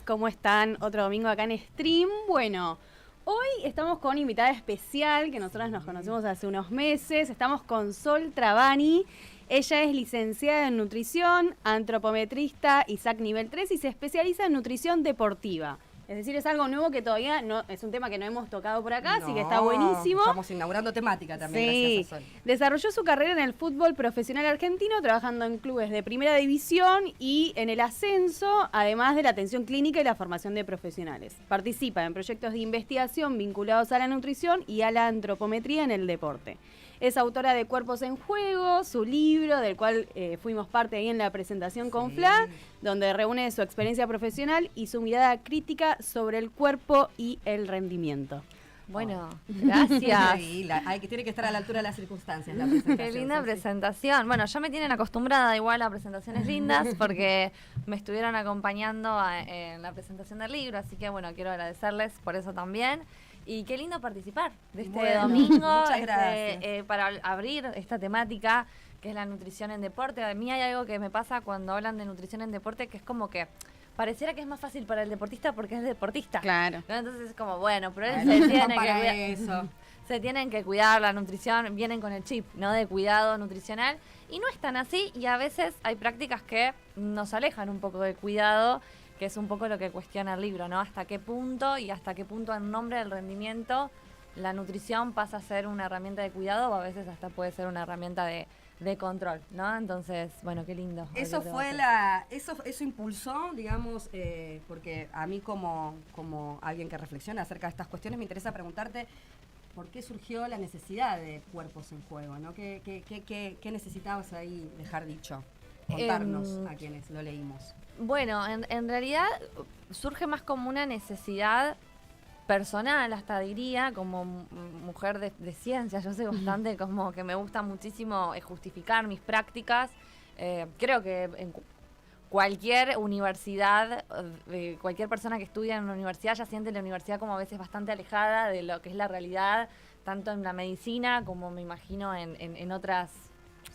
¿Cómo están? Otro domingo acá en Stream. Bueno, hoy estamos con invitada especial, que nosotras nos conocemos hace unos meses. Estamos con Sol Trabani. Ella es licenciada en nutrición, antropometrista ISAC nivel 3 y se especializa en nutrición deportiva. Es decir, es algo nuevo que todavía no es un tema que no hemos tocado por acá, así que está buenísimo. Estamos inaugurando temática también, gracias a Sol. Desarrolló su carrera en el fútbol profesional argentino, trabajando en clubes de primera división y en el ascenso, además de la atención clínica y la formación de profesionales. Participa en proyectos de investigación vinculados a la nutrición y a la antropometría en el deporte. Es autora de Cuerpos en Juego, su libro, del cual fuimos parte ahí en la presentación con Fla, donde reúne su experiencia profesional y su mirada crítica sobre el cuerpo y el rendimiento. Bueno, gracias. Sí, tiene que estar a la altura de las circunstancias la presentación. Qué linda presentación. Bueno, ya me tienen acostumbrada igual a presentaciones lindas porque me estuvieron acompañando en la presentación del libro, así que bueno, quiero agradecerles por eso también. Y qué lindo participar de este domingo. Muchas gracias. Para abrir esta temática que es la nutrición en deporte. A mí hay algo que me pasa cuando hablan de nutrición en deporte que es como que pareciera que es más fácil para el deportista porque es deportista. Claro. ¿No? Entonces es como, bueno, pero él se tiene que cuidar. Se tienen que cuidar la nutrición, vienen con el chip, ¿no? De cuidado nutricional. Y no es tan así y a veces hay prácticas que nos alejan un poco del cuidado, que es un poco lo que cuestiona el libro, ¿no? Hasta qué punto en nombre del rendimiento la nutrición pasa a ser una herramienta de cuidado o a veces hasta puede ser una herramienta de control, ¿no? Entonces, bueno, qué lindo. Eso impulsó, digamos, porque a mí como alguien que reflexiona acerca de estas cuestiones me interesa preguntarte por qué surgió la necesidad de Cuerpos en Juego, ¿no? ¿Qué necesitabas ahí dejar dicho? Contarnos a quienes lo leímos. Bueno, en realidad surge más como una necesidad personal, hasta diría, como mujer de ciencia. Yo soy bastante como que me gusta muchísimo justificar mis prácticas. Creo que en cualquier universidad, cualquier persona que estudia en una universidad ya siente la universidad como a veces bastante alejada de lo que es la realidad, tanto en la medicina como me imagino en otras...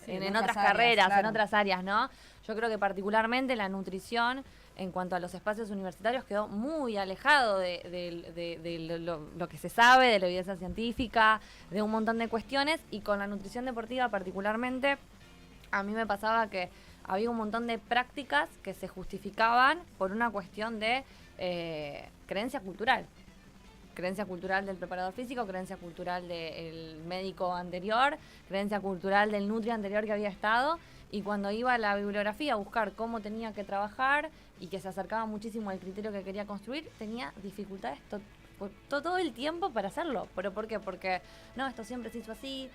Sí, en otras carreras, áreas, claro. En otras áreas, ¿no? Yo creo que particularmente la nutrición, en cuanto a los espacios universitarios, quedó muy alejado de lo que se sabe, de la evidencia científica, de un montón de cuestiones, y con la nutrición deportiva particularmente, a mí me pasaba que había un montón de prácticas que se justificaban por una cuestión de creencia cultural. Creencia cultural del preparador físico, creencia cultural del médico anterior, creencia cultural del nutri anterior que había estado, y cuando iba a la bibliografía a buscar cómo tenía que trabajar y que se acercaba muchísimo al criterio que quería construir, tenía dificultades todo el tiempo para hacerlo. ¿Pero por qué? Porque no, esto siempre se hizo así.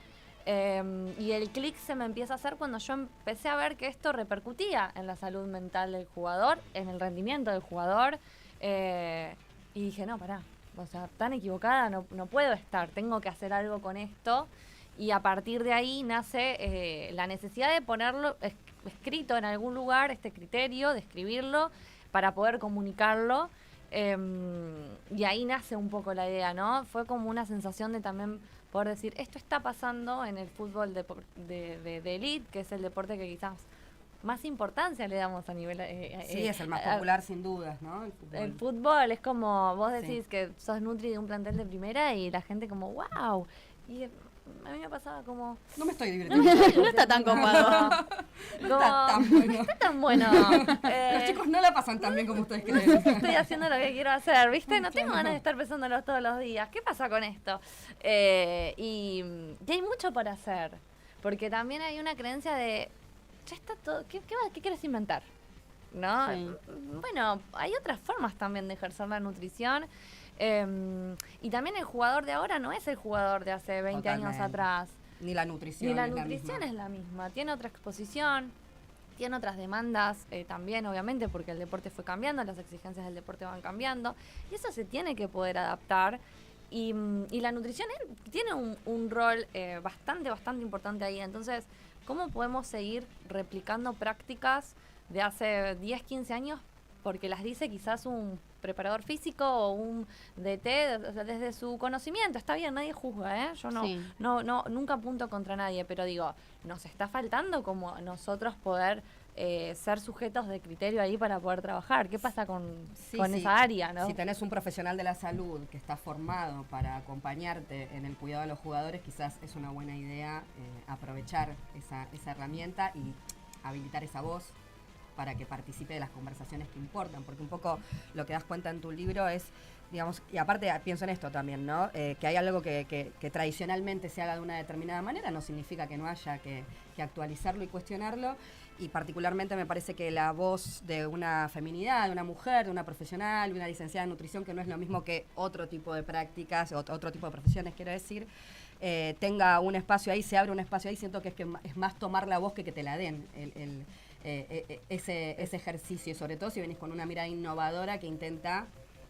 Y el clic se me empieza a hacer cuando yo empecé a ver que esto repercutía en la salud mental del jugador, en el rendimiento del jugador, y dije, no, pará. O sea, tan equivocada no puedo estar, tengo que hacer algo con esto. Y a partir de ahí nace la necesidad de ponerlo escrito en algún lugar, este criterio, de escribirlo, para poder comunicarlo. Y ahí nace un poco la idea, ¿no? Fue como una sensación de también poder decir, esto está pasando en el fútbol de elite, que es el deporte que quizás más importancia le damos a nivel... sí, es el más popular sin dudas, ¿no? El fútbol es como, vos decís que sos nutri de un plantel de primera y la gente como, wow. Y a mí me pasaba como... No me estoy divirtiendo. No está tan copado. No está tan bueno. No está tan bueno. Los chicos no la pasan tan bien como ustedes creen. Estoy haciendo lo que quiero hacer, ¿viste? No tengo ganas de estar pensándolo todos los días. ¿Qué pasa con esto? Y hay mucho por hacer. Porque también hay una creencia de... Ya está todo. ¿Qué quieres inventar? ¿No? Sí. Bueno, hay otras formas también de ejercer la nutrición. Y también el jugador de ahora no es el jugador de hace 20 años atrás. Ni la nutrición. Ni la nutrición es la misma. Tiene otra exposición, tiene otras demandas también, obviamente, porque el deporte fue cambiando, las exigencias del deporte van cambiando. Y eso se tiene que poder adaptar. Y la nutrición tiene un rol bastante importante ahí. Entonces, ¿cómo podemos seguir replicando prácticas de hace 10, 15 años? Porque las dice quizás un preparador físico o un DT desde su conocimiento. Está bien, nadie juzga, ¿eh? Yo nunca apunto contra nadie, pero digo, nos está faltando como nosotros poder ser sujetos de criterio ahí para poder trabajar. ¿Qué pasa con Sí. esa área, no? Si tenés un profesional de la salud que está formado para acompañarte en el cuidado de los jugadores, quizás es una buena idea aprovechar esa herramienta y habilitar esa voz para que participe de las conversaciones que importan, porque un poco lo que das cuenta en tu libro es, digamos, y aparte pienso en esto también, ¿no? Que hay algo que tradicionalmente se haga de una determinada manera, no significa que no haya que actualizarlo y cuestionarlo, y particularmente me parece que la voz de una feminidad, de una mujer, de una profesional, de una licenciada en nutrición, que no es lo mismo que otro tipo de prácticas, otro tipo de profesiones, quiero decir, tenga un espacio ahí, se abre un espacio ahí, siento que es más tomar la voz que te la den ese ejercicio, y sobre todo si venís con una mirada innovadora que intenta,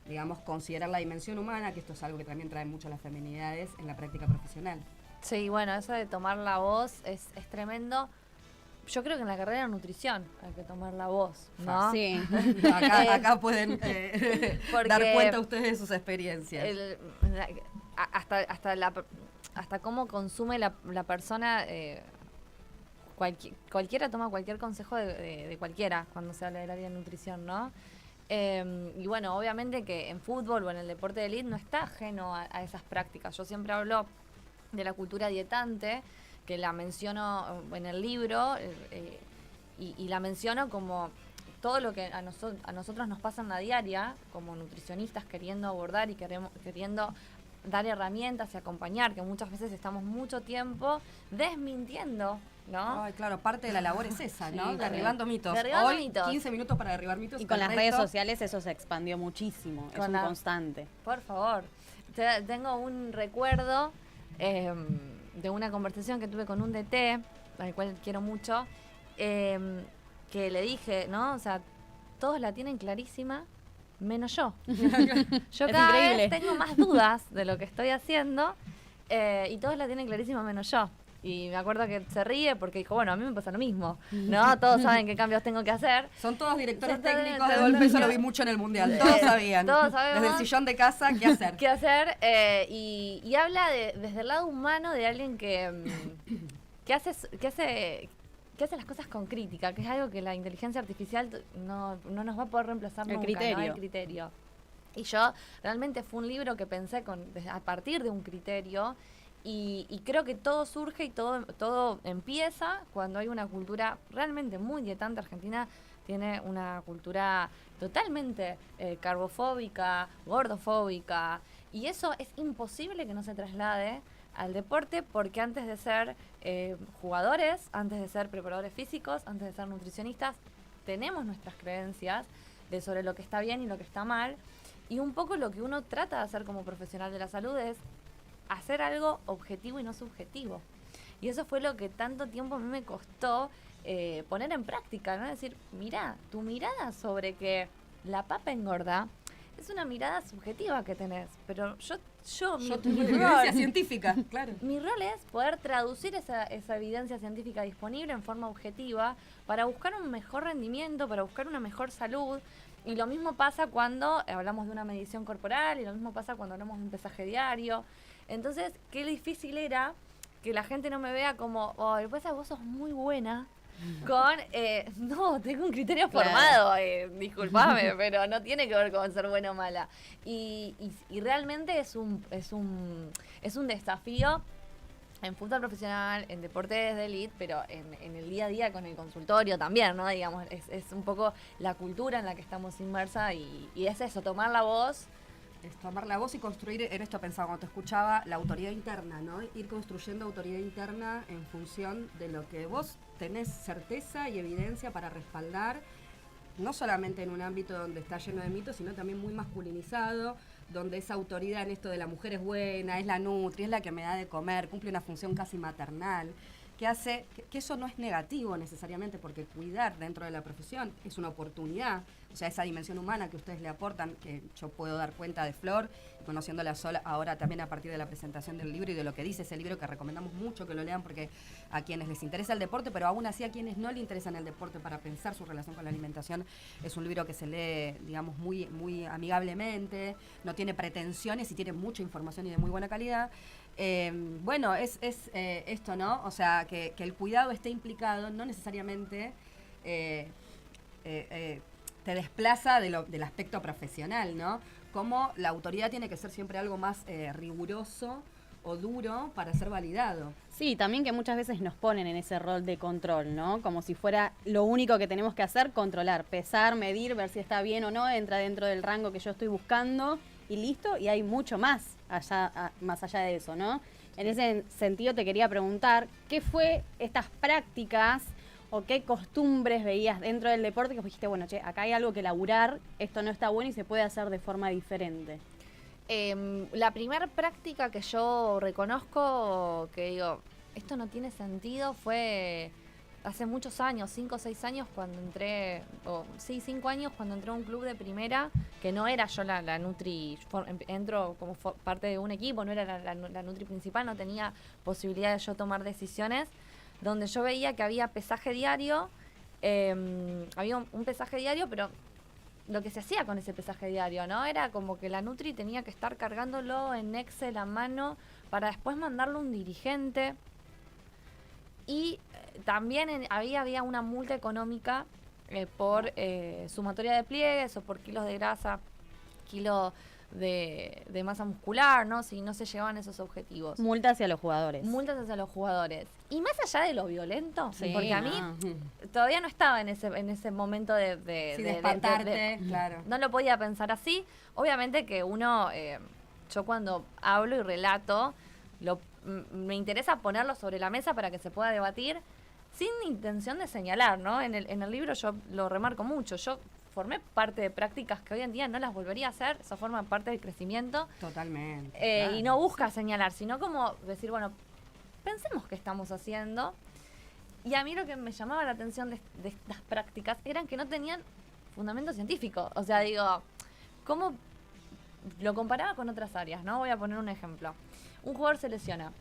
digamos, considerar la dimensión humana, que esto es algo que también trae mucho las feminidades en la práctica profesional. Sí, bueno, eso de tomar la voz es tremendo. Yo creo que en la carrera de nutrición hay que tomar la voz, ¿no? Sí. Acá pueden dar cuenta ustedes de sus experiencias. Hasta cómo consume la persona, cualquiera toma cualquier consejo de cualquiera cuando se habla del área de nutrición, ¿no? Y bueno, obviamente que en fútbol o en el deporte de élite no está ajeno a esas prácticas. Yo siempre hablo de la cultura dietante, que la menciono en el libro, y la menciono como todo lo que a nosotros nos pasa en la diaria, como nutricionistas queriendo abordar y queriendo dar herramientas y acompañar, que muchas veces estamos mucho tiempo desmintiendo, ¿no? Ay, claro, parte de la labor es esa, ¿no? Sí, derribando mitos. Derribando Hoy, mitos. 15 minutos para derribar mitos. Y con las el redes resto- sociales eso se expandió muchísimo, es Con un la- constante. Por favor. Tengo un recuerdo de una conversación que tuve con un DT, al cual quiero mucho, que le dije, ¿no? O sea, todos la tienen clarísima, menos yo. Yo Es cada increíble. vez tengo más dudas de lo que estoy haciendo, y todos la tienen clarísima, menos yo. Y me acuerdo que se ríe porque dijo, bueno, a mí me pasa lo mismo, ¿no? Todos saben qué cambios tengo que hacer. Son todos directores Son todos técnicos de directores golpe, eso lo vi técnicos. mucho en el Mundial. Todos sabían. Todos sabemos. Desde el sillón de casa, ¿qué hacer? ¿Qué hacer? Y habla desde el lado humano de alguien que hace las cosas con crítica, que es algo que la inteligencia artificial no nos va a poder reemplazar El nunca, criterio. ¿no? El criterio. Y yo realmente fue un libro que pensé a partir de un criterio, y creo que todo surge y todo empieza cuando hay una cultura realmente muy dietante. Argentina tiene una cultura totalmente carbofóbica, gordofóbica, y eso es imposible que no se traslade al deporte, porque antes de ser jugadores, antes de ser preparadores físicos, antes de ser nutricionistas, tenemos nuestras creencias sobre lo que está bien y lo que está mal, y un poco lo que uno trata de hacer como profesional de la salud es hacer algo objetivo y no subjetivo. Y eso fue lo que tanto tiempo a mí me costó poner en práctica, ¿no? Es decir, mira, tu mirada sobre que la papa engorda es una mirada subjetiva que tenés, pero mi tengo rol- evidencia científica, claro. mi rol es poder traducir esa evidencia científica disponible en forma objetiva para buscar un mejor rendimiento, para buscar una mejor salud. Y lo mismo pasa cuando hablamos de una medición corporal, y lo mismo pasa cuando hablamos de un pesaje diario. Entonces, qué difícil era que la gente no me vea como, oh, después vos sos muy buena, con, no, tengo un criterio Claro. formado, disculpame, pero no tiene que ver con ser buena o mala. Y realmente es un desafío en fútbol profesional, en deportes de élite, pero en el día a día con el consultorio también, ¿no? Digamos, es un poco la cultura en la que estamos inmersa, y es eso, tomar la voz. Es tomar la voz y construir, en esto pensaba cuando te escuchaba, la autoridad interna, ¿no? Ir construyendo autoridad interna en función de lo que vos tenés certeza y evidencia para respaldar, no solamente en un ámbito donde está lleno de mitos, sino también muy masculinizado, donde esa autoridad en esto de la mujer es buena, es la nutri, es la que me da de comer, cumple una función casi maternal, que hace que eso no es negativo necesariamente, porque cuidar dentro de la profesión es una oportunidad. O sea, esa dimensión humana que ustedes le aportan, que yo puedo dar cuenta de Flor, conociéndola sola ahora también a partir de la presentación del libro y de lo que dice ese libro, que recomendamos mucho que lo lean, porque a quienes les interesa el deporte, pero aún así a quienes no le interesan el deporte, para pensar su relación con la alimentación, es un libro que se lee, digamos, muy, muy amigablemente, no tiene pretensiones y tiene mucha información y de muy buena calidad. Bueno, es esto, ¿no? O sea, que el cuidado esté implicado, no necesariamente te desplaza del aspecto profesional, ¿no? Como la autoridad tiene que ser siempre algo más riguroso o duro para ser validado. Sí, también que muchas veces nos ponen en ese rol de control, ¿no? Como si fuera lo único que tenemos que hacer, controlar, pesar, medir, ver si está bien o no, entra dentro del rango que yo estoy buscando y listo, y hay mucho más allá de eso, ¿no? En ese sentido te quería preguntar, ¿qué fue estas prácticas o qué costumbres veías dentro del deporte que dijiste, bueno, che, acá hay algo que laburar, esto no está bueno y se puede hacer de forma diferente? La primera práctica que yo reconozco, que digo, esto no tiene sentido, fue hace muchos años, 5 o 6 años cuando entré, 5 años cuando entré a un club de primera, que no era yo la nutri, entro como parte de un equipo, no era la nutri principal, no tenía posibilidad de yo tomar decisiones, donde yo veía que había pesaje diario, había un pesaje diario, pero lo que se hacía con ese pesaje diario, ¿no? Era como que la Nutri tenía que estar cargándolo en Excel a mano para después mandarlo a un dirigente. Y también había una multa económica por sumatoria de pliegues o por kilos de grasa, kilo de masa muscular, ¿no? Si no se llegaban esos objetivos. Multas hacia los jugadores. Multas hacia los jugadores. Y más allá de lo violento, sí, porque a mí todavía no estaba en ese momento de espantarte, claro. No lo podía pensar así. Obviamente que uno, yo cuando hablo y relato, me interesa ponerlo sobre la mesa para que se pueda debatir sin intención de señalar, ¿no? En el libro yo lo remarco mucho. Yo formé parte de prácticas que hoy en día no las volvería a hacer, eso forma parte del crecimiento. Totalmente. Claro. Y no busca señalar, sino como decir, bueno, pensemos qué estamos haciendo. Y a mí lo que me llamaba la atención de estas prácticas eran que no tenían fundamento científico. O sea, digo, ¿cómo lo comparaba con otras áreas, no? Voy a poner un ejemplo. Un jugador se lesiona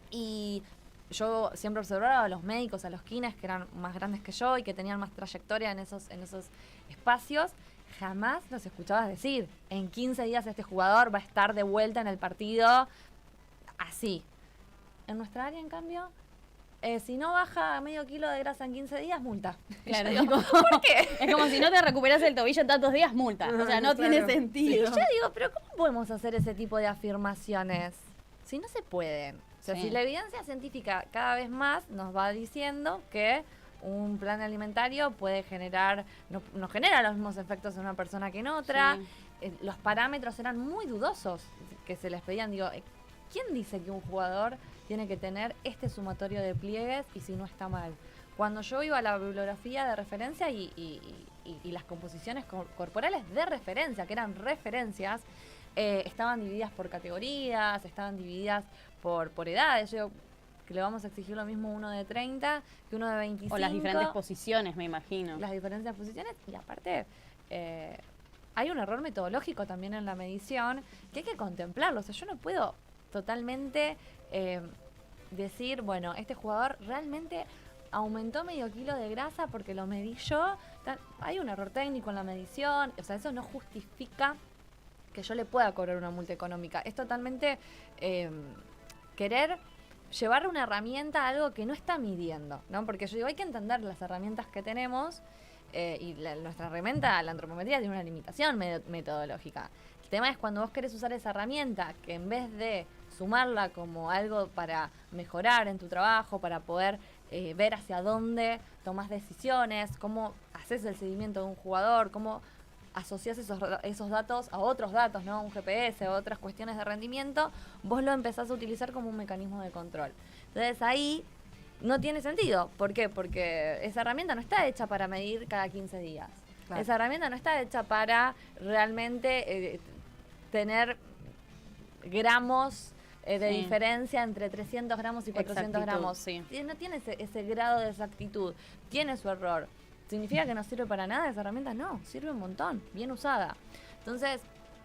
y yo siempre observaba a los médicos, a los kines que eran más grandes que yo y que tenían más trayectoria en esos espacios. Jamás los escuchabas decir, en 15 días este jugador va a estar de vuelta en el partido, así. En nuestra área, en cambio, si no baja medio kilo de grasa en 15 días, multa. Claro, digo, ¿por qué? Es como si no te recuperas el tobillo en tantos días, multa. O sea, no tiene sentido. Y yo digo, pero ¿cómo podemos hacer ese tipo de afirmaciones? Si no se pueden. O sea, si la evidencia científica cada vez más nos va diciendo que un plan alimentario puede generar, no genera los mismos efectos en una persona que en otra. Sí. Los parámetros eran muy dudosos que se les pedían. Digo, ¿quién dice que un jugador tiene que tener este sumatorio de pliegues y si no está mal? Cuando yo iba a la bibliografía de referencia y las composiciones corporales de referencia, que eran referencias, estaban divididas por categorías, estaban divididas por edades. Yo digo, que le vamos a exigir lo mismo a uno de 30 que uno de 25. O las diferentes posiciones, me imagino. Las diferentes posiciones. Y aparte, hay un error metodológico también en la medición que hay que contemplarlo. O sea, yo no puedo totalmente decir, bueno, este jugador realmente aumentó medio kilo de grasa porque lo medí yo. Hay un error técnico en la medición. O sea, eso no justifica que yo le pueda cobrar una multa económica. Es totalmente querer llevar una herramienta a algo que no está midiendo, ¿no? Porque yo digo, hay que entender las herramientas que tenemos y nuestra herramienta, la antropometría, tiene una limitación metodológica. El tema es cuando vos querés usar esa herramienta, que en vez de sumarla como algo para mejorar en tu trabajo, para poder ver hacia dónde tomás decisiones, cómo haces el seguimiento de un jugador, cómo asociás esos datos a otros datos, ¿no? Un GPS, otras cuestiones de rendimiento, vos lo empezás a utilizar como un mecanismo de control. Entonces ahí no tiene sentido. ¿Por qué? Porque esa herramienta no está hecha para medir cada 15 días. Claro. Esa herramienta no está hecha para realmente tener gramos de diferencia entre 300 gramos y 400 gramos. Sí. No tiene ese grado de exactitud. Tiene su error. ¿Significa que no sirve para nada esa herramienta? No, sirve un montón, bien usada. Entonces,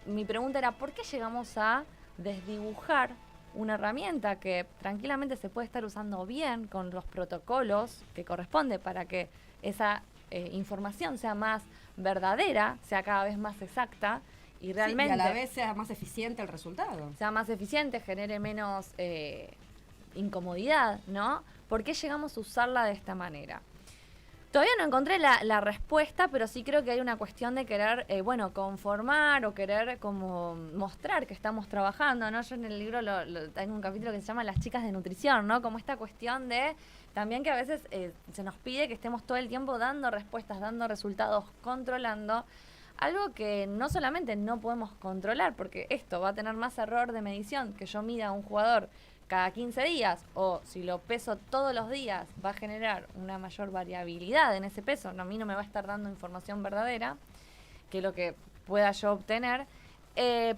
mi pregunta era, ¿por qué llegamos a desdibujar una herramienta que tranquilamente se puede estar usando bien con los protocolos que corresponde para que esa información sea más verdadera, sea cada vez más exacta y realmente... y a la vez sea más eficiente el resultado. Sea más eficiente, genere menos incomodidad, ¿no? ¿Por qué llegamos a usarla de esta manera? Todavía no encontré la respuesta, pero sí creo que hay una cuestión de querer, conformar o querer como mostrar que estamos trabajando, ¿no? Yo en el libro tengo un capítulo que se llama Las chicas de nutrición, ¿no? Como esta cuestión de también que a veces se nos pide que estemos todo el tiempo dando respuestas, dando resultados, controlando. Algo que no solamente no podemos controlar, porque esto va a tener más error de medición, que yo mida a un jugador cada 15 días, o si lo peso todos los días, va a generar una mayor variabilidad en ese peso. No, a mí no me va a estar dando información verdadera, que lo que pueda yo obtener,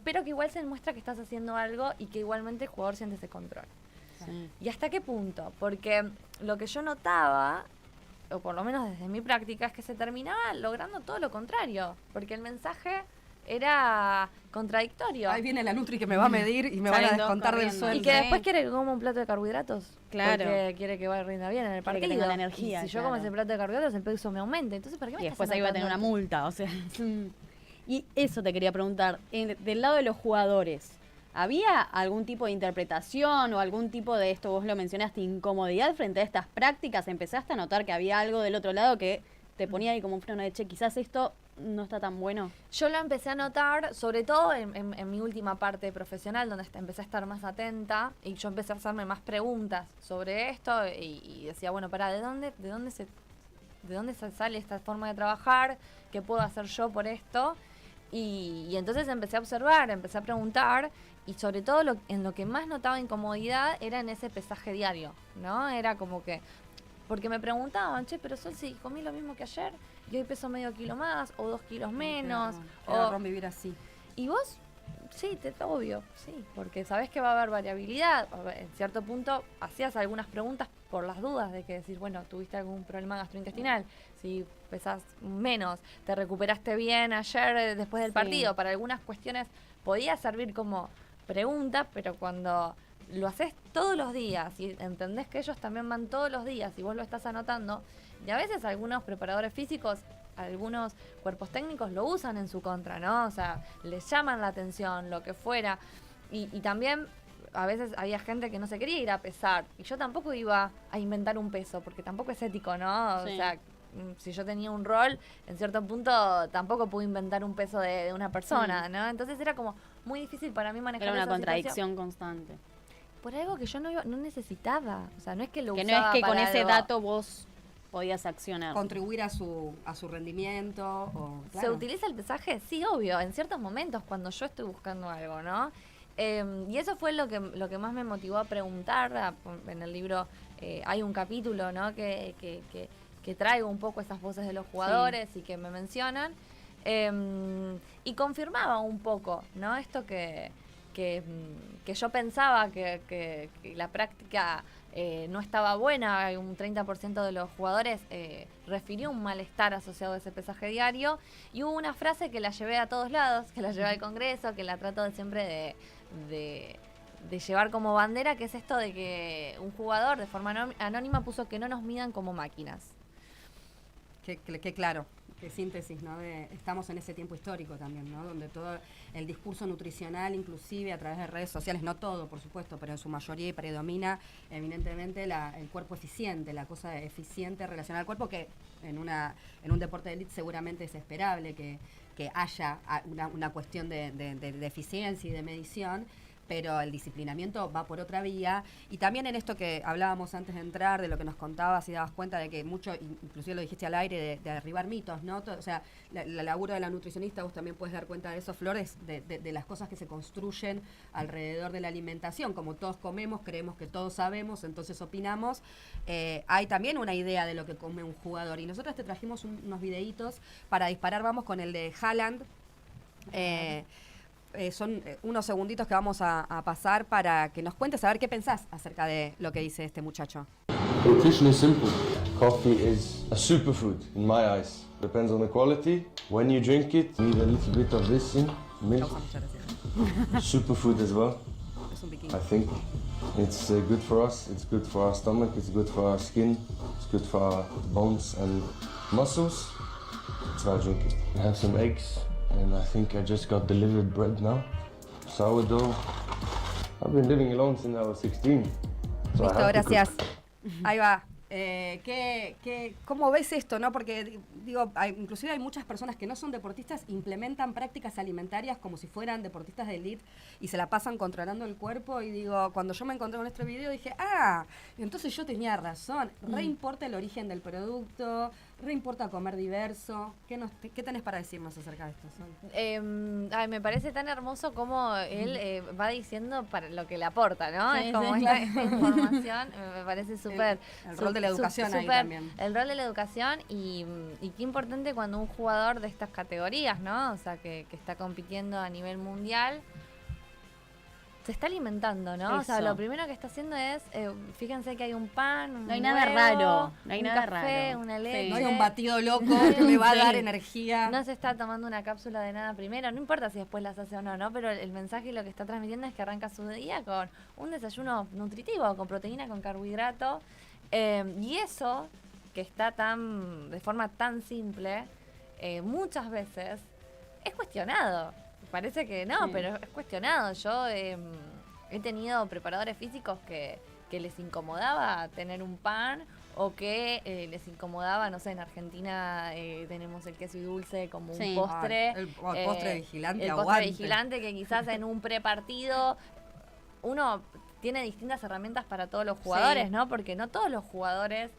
pero que igual se demuestra que estás haciendo algo y que igualmente el jugador siente ese control. Sí. ¿Y hasta qué punto? Porque lo que yo notaba, o por lo menos desde mi práctica, es que se terminaba logrando todo lo contrario, porque el mensaje era contradictorio. Ahí viene la Nutri que me va a medir y me van a descontar del sueldo. Y que después quiere que coma un plato de carbohidratos. Claro. Porque quiere que rinda bien en el partido. Que tenga la energía. Y si yo como ese plato de carbohidratos, el peso me aumenta. Entonces, ¿para qué me Y después ahí va a tener una multa, o sea. Y eso te quería preguntar. Del lado de los jugadores, ¿había algún tipo de interpretación o algún tipo de esto, vos lo mencionaste, incomodidad frente a estas prácticas? ¿Empezaste a notar que había algo del otro lado que te ponía ahí como un freno de che, quizás esto no está tan bueno? Yo lo empecé a notar, sobre todo en mi última parte profesional, donde empecé a estar más atenta y yo empecé a hacerme más preguntas sobre esto y decía, bueno, ¿de dónde se sale esta forma de trabajar? ¿Qué puedo hacer yo por esto? Y entonces empecé a observar, empecé a preguntar, y sobre todo en lo que más notaba incomodidad era en ese pesaje diario, ¿no? Era como que, porque me preguntaban, che, pero Sol, si comí lo mismo que ayer y hoy peso medio kilo más o 2 kilos menos. Claro, o vivir así. ¿Y vos? Sí, obvio, sí, porque sabés que va a haber variabilidad. En cierto punto hacías algunas preguntas por las dudas de que decir, bueno, ¿tuviste algún problema gastrointestinal? Si pesás menos, ¿te recuperaste bien ayer después del partido? Para algunas cuestiones podía servir como pregunta, pero cuando lo haces todos los días y entendés que ellos también van todos los días y vos lo estás anotando, y a veces algunos preparadores físicos, algunos cuerpos técnicos lo usan en su contra, ¿no? O sea, les llaman la atención, lo que fuera. Y también a veces había gente que no se quería ir a pesar. Y yo tampoco iba a inventar un peso, porque tampoco es ético, ¿no? Sí. O sea, si yo tenía un rol, en cierto punto tampoco pude inventar un peso de una persona, ¿no? Entonces era como muy difícil para mí manejar esa situación. Era una contradicción situación constante. Por algo que yo no necesitaba. O sea, no es que lo usaba. Que no es que con ese algo. Dato vos podías accionar. Contribuir a su rendimiento. ¿Se utiliza el pesaje? Sí, obvio, en ciertos momentos cuando yo estoy buscando algo, ¿no? Y eso fue lo que más me motivó a preguntar. En el libro hay un capítulo, ¿no? Que traigo un poco esas voces de los jugadores y que me mencionan. Y confirmaba un poco, ¿no? Esto que yo pensaba que la práctica no estaba buena. Un 30% de los jugadores refirió un malestar asociado a ese pesaje diario, y hubo una frase que la llevé a todos lados, que la llevé al Congreso, que la trato siempre de llevar como bandera, que es esto de que un jugador de forma anónima puso que no nos midan como máquinas. Qué claro. Qué síntesis, ¿no? Estamos en ese tiempo histórico también, ¿no? Donde todo el discurso nutricional, inclusive a través de redes sociales, no todo, por supuesto, pero en su mayoría predomina evidentemente el cuerpo eficiente, la cosa eficiente relacionada al cuerpo, que en un deporte de élite seguramente es esperable que haya una cuestión de eficiencia y de medición, pero el disciplinamiento va por otra vía. Y también en esto que hablábamos antes de entrar, de lo que nos contabas y dabas cuenta de que mucho, inclusive lo dijiste al aire, de derribar mitos, ¿no? O sea, la laburo de la nutricionista, vos también puedes dar cuenta de eso, Flores, de las cosas que se construyen alrededor de la alimentación. Como todos comemos, creemos que todos sabemos, entonces opinamos. Hay también una idea de lo que come un jugador. Y nosotros te trajimos unos videitos para disparar. Vamos con el de Haaland. Son unos segunditos que vamos a pasar para que nos cuentes a ver qué pensás acerca de lo que dice este muchacho. Nutrition is simple. Coffee is a superfood in my eyes. Depends on the quality. When you drink it, you need a little bit of this in milk. Superfood as well. I think it's good for us. It's good for our stomach. It's good for our skin. It's good for our bones and muscles. That's why I drink it. I have some eggs. And I think I just got delivered bread now. Sourdough. I've been living alone since I was 16. So listo, gracias. Ahí va. ¿Cómo ves esto, no? Porque, digo, inclusive hay muchas personas que no son deportistas, implementan prácticas alimentarias como si fueran deportistas de élite y se la pasan controlando el cuerpo. Y digo, cuando yo me encontré con este video dije, entonces yo tenía razón. Re importa el origen del producto, re importa comer diverso. ¿Qué tenés para decirnos acerca de esto, Sol? Me parece tan hermoso como él va diciendo para lo que le aporta, ¿no? Sí, es como sí, esta información, me parece súper... El rol de la educación ahí también. El rol de la educación y qué importante cuando un jugador de estas categorías, ¿no? O sea, que está compitiendo a nivel mundial, se está alimentando, ¿no? Eso. O sea, lo primero que está haciendo es, fíjense que hay un pan, No hay un nada huevo, raro, no hay un nada café, raro. una Sí. leche. No hay un batido loco que me va a dar Sí. energía. No se está tomando una cápsula de nada primero, no importa si después las hace o no, ¿no? Pero el mensaje y lo que está transmitiendo es que arranca su día con un desayuno nutritivo, con proteína, con carbohidrato. Y eso, que está de forma tan simple, muchas veces es cuestionado. Parece que no, Sí. pero es cuestionado. Yo he tenido preparadores físicos que les incomodaba tener un pan o que les incomodaba, no sé, en Argentina tenemos el queso y dulce como Sí. un postre. El postre vigilante, El aguante. postre vigilante que quizás en un prepartido uno tiene distintas herramientas para todos los jugadores, Sí. ¿no? Porque no todos los jugadores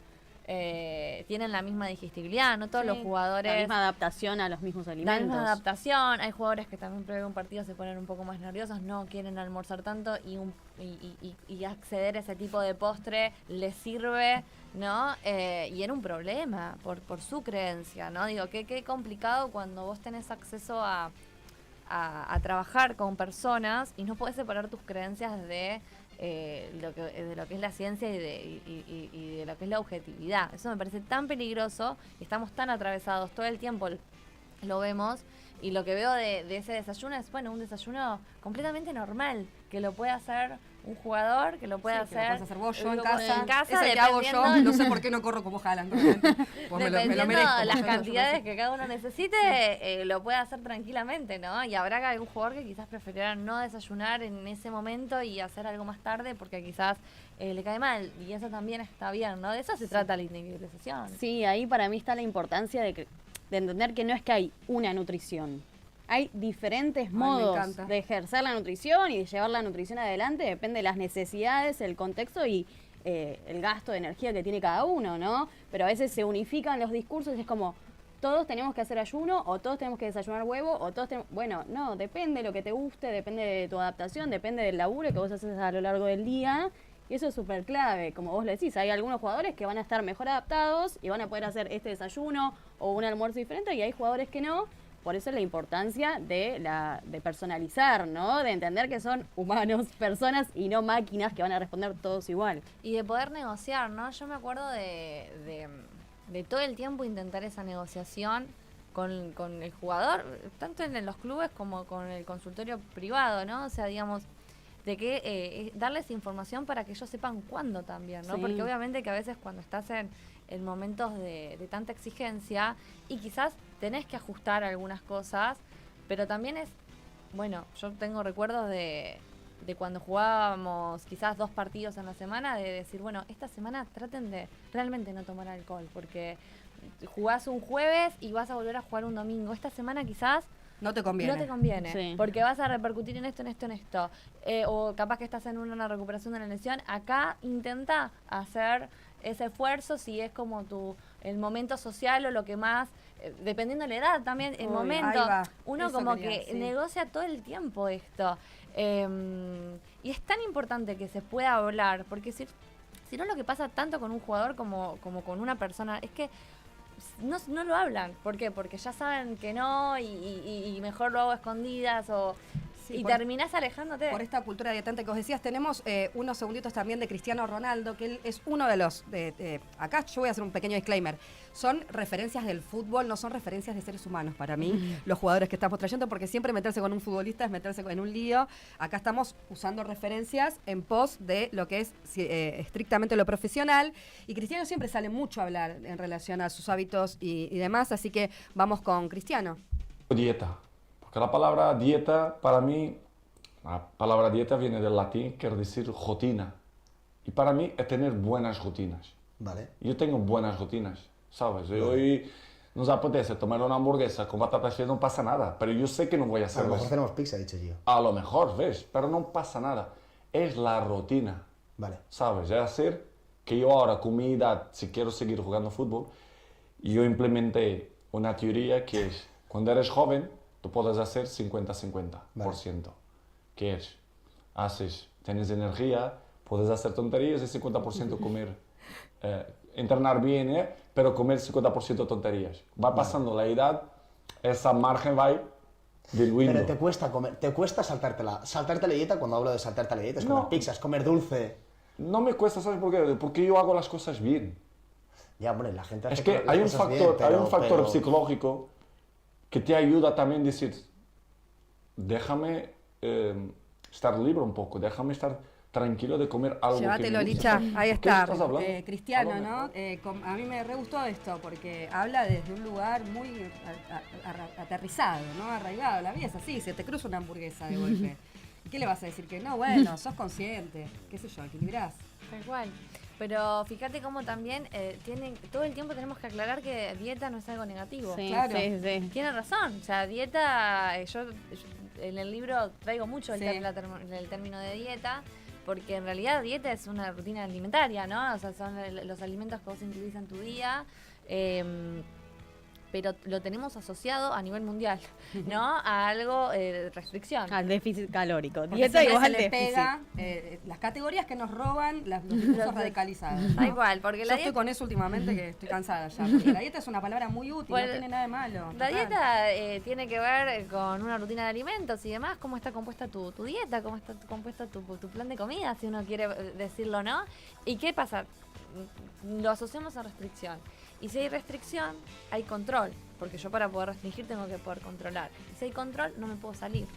tienen la misma digestibilidad, no todos Sí. los jugadores... La misma adaptación a los mismos La alimentos. misma adaptación, hay jugadores que también previo a un partido se ponen un poco más nerviosos, no quieren almorzar tanto y acceder a ese tipo de postre les sirve, ¿no? Y era un problema por su creencia, ¿no? Digo, qué complicado cuando vos tenés acceso a trabajar con personas y no podés separar tus creencias de lo que es la ciencia y de lo que es la objetividad. Eso me parece tan peligroso, estamos tan atravesados todo el tiempo, lo vemos, y lo que veo de ese desayuno es, bueno, un desayuno completamente normal, que lo puede hacer un jugador, que lo puede Sí, que lo hacer, puedes hacer vos, yo en lo- casa. Ese que hago yo, dependiendo- no sé por qué no corro como Haaland. realmente. Pues me lo Dependiendo merezco, de las yo cantidades merezco. que cada uno necesite, lo puede hacer tranquilamente, ¿no? Y habrá algún jugador que quizás preferirá no desayunar en ese momento y hacer algo más tarde porque quizás le cae mal. Y eso también está bien, ¿no? De eso se trata la individualización. Sí, ahí para mí está la importancia de entender que no es que hay una nutrición. Hay diferentes me modos encanta. de ejercer la nutrición y de llevar la nutrición adelante. Depende de las necesidades, el contexto y el gasto de energía que tiene cada uno, ¿no? Pero a veces se unifican los discursos y es como, todos tenemos que hacer ayuno o todos tenemos que desayunar huevo o todos tenemos... Bueno, no, depende de lo que te guste, depende de tu adaptación, depende del laburo que vos haces a lo largo del día. Y eso es súper clave, como vos lo decís, hay algunos jugadores que van a estar mejor adaptados y van a poder hacer este desayuno o un almuerzo diferente y hay jugadores que no. Por eso es la importancia de personalizar, ¿no? De entender que son humanos, personas y no máquinas que van a responder todos igual. Y de poder negociar, ¿no? Yo me acuerdo de todo el tiempo intentar esa negociación con el jugador, tanto en los clubes como con el consultorio privado, ¿no? O sea, digamos, de que darles información para que ellos sepan cuándo también, ¿no? Sí. Porque obviamente que a veces cuando estás en momentos de tanta exigencia y quizás tenés que ajustar algunas cosas, pero también es, bueno, yo tengo recuerdos de cuando jugábamos quizás 2 partidos en la semana, de decir, bueno, esta semana traten de realmente no tomar alcohol, porque jugás un jueves y vas a volver a jugar un domingo. Esta semana quizás No te conviene. no te conviene, Sí. porque vas a repercutir en esto, en esto, en esto. O capaz que estás en una recuperación de una lesión. Acá intenta hacer ese esfuerzo si es como el momento social o lo que más, dependiendo de la edad también, el Uy, momento. ahí va. Uno Eso como quería, que sí. negocia todo el tiempo esto. Y es tan importante que se pueda hablar, porque si no lo que pasa tanto con un jugador como con una persona es que no lo hablan. ¿Por qué? Porque ya saben que no y mejor lo hago a escondidas Sí, y por- terminás alejándote. Por esta cultura dietante que vos decías, tenemos unos segunditos también de Cristiano Ronaldo, que él es uno de los... acá yo voy a hacer un pequeño disclaimer. Son referencias del fútbol, no son referencias de seres humanos para mí, los jugadores que estamos trayendo, porque siempre meterse con un futbolista es meterse en un lío. Acá estamos usando referencias en pos de lo que es estrictamente lo profesional. Y Cristiano siempre sale mucho a hablar en relación a sus hábitos y demás, así que vamos con Cristiano. Dieta. Porque la palabra dieta, para mí, la palabra dieta viene del latín, quiere decir rutina. Y para mí es tener buenas rutinas. Vale. Yo tengo buenas rutinas, ¿sabes? Hoy nos apetece tomar una hamburguesa con patatas fritas, no pasa nada, pero yo sé que no voy a A hacer lo mejor eso. tenemos pizza, he dicho yo. A lo mejor, ¿ves? Pero no pasa nada. Es la rutina, Vale. ¿sabes? Es decir, que yo ahora con mi edad, si quiero seguir jugando fútbol, yo implementé una teoría que es, cuando eres joven, tú puedes hacer 50-50%. Que es, tienes energía, puedes hacer tonterías y 50% comer, entrenar bien, pero comer 50% tonterías. Va pasando la edad, esa margen va diluyendo. Pero te cuesta comer, te cuesta saltarte la dieta. Cuando hablo de saltarte la dieta es No. comer pizzas, comer dulce. No me cuesta, ¿sabes por qué? Porque yo hago las cosas bien. Ya, hombre, la gente hace Es que las hay un cosas factor, bien, hay un factor pero- psicológico que te ayuda también a decir, déjame estar libre un poco, déjame estar tranquilo de comer algo Llévatelo, que me gusta. Licha, ahí ¿Qué está. estás hablando? Cristiano, Háblame. ¿no? A mí me re gustó esto porque habla desde un lugar muy aterrizado, ¿no? Arraigado. La vida es así, se te cruza una hamburguesa de golpe. ¿Qué le vas a decir? Que no, bueno, sos consciente, qué sé yo, equilibrás. Tal cual. Pero fíjate cómo también todo el tiempo tenemos que aclarar que dieta no es algo negativo. Sí, Claro. sí. Tiene razón, o sea, dieta, yo en el libro traigo mucho Sí. el término de dieta, porque en realidad dieta es una rutina alimentaria, ¿no? O sea, son los alimentos que vos incluís en tu día, pero lo tenemos asociado a nivel mundial, ¿no? A algo de restricción. Al déficit calórico. Porque Dieta siempre igual se al le déficit. pega las categorías que nos roban los discursos radicalizados. ¿no? Da igual, porque Yo la estoy dieta... con eso últimamente que estoy cansada ya. Porque la dieta es una palabra muy útil, Pues, no tiene nada de malo. La total. dieta tiene que ver con una rutina de alimentos y demás, cómo está compuesta tu dieta, cómo está compuesta tu plan de comida, si uno quiere decirlo o no. ¿Y qué pasa? Lo asociamos a restricción. Y si hay restricción, hay control, porque yo para poder restringir tengo que poder controlar. Y si hay control, no me puedo salir.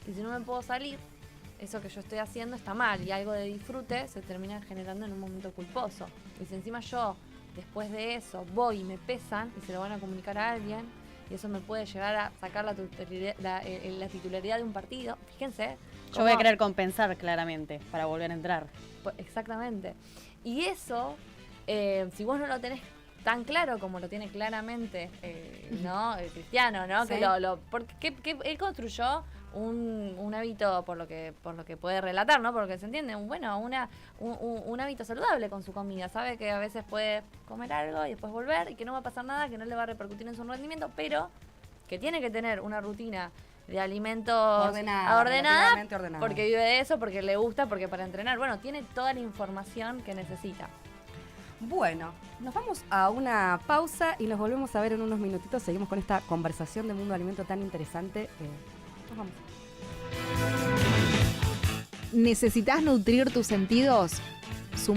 Y si no me puedo salir, eso que yo estoy haciendo está mal y algo de disfrute se termina generando en un momento culposo. Y si encima yo, después de eso, voy y me pesan y se lo van a comunicar a alguien, y eso me puede llegar a sacar la titularidad de un partido, fíjense. Yo voy a cómo- querer compensar claramente para volver a entrar. Exactamente. Y eso, si vos no lo tenés tan claro como lo tiene claramente ¿no? El Cristiano, ¿no? Sí. Porque él construyó un hábito, por lo que puede relatar, ¿no? Porque se entiende, un hábito saludable con su comida. Sabe que a veces puede comer algo y después volver y que no va a pasar nada, que no le va a repercutir en su rendimiento, pero que tiene que tener una rutina de alimentos Ordenada, relativamente ordenada. porque vive de eso, porque le gusta, porque para entrenar, bueno, tiene toda la información que necesita. Bueno, nos vamos a una pausa y nos volvemos a ver en unos minutitos. Seguimos con esta conversación de Mundo Alimento tan interesante. Nos vamos. ¿Necesitas nutrir tus sentidos?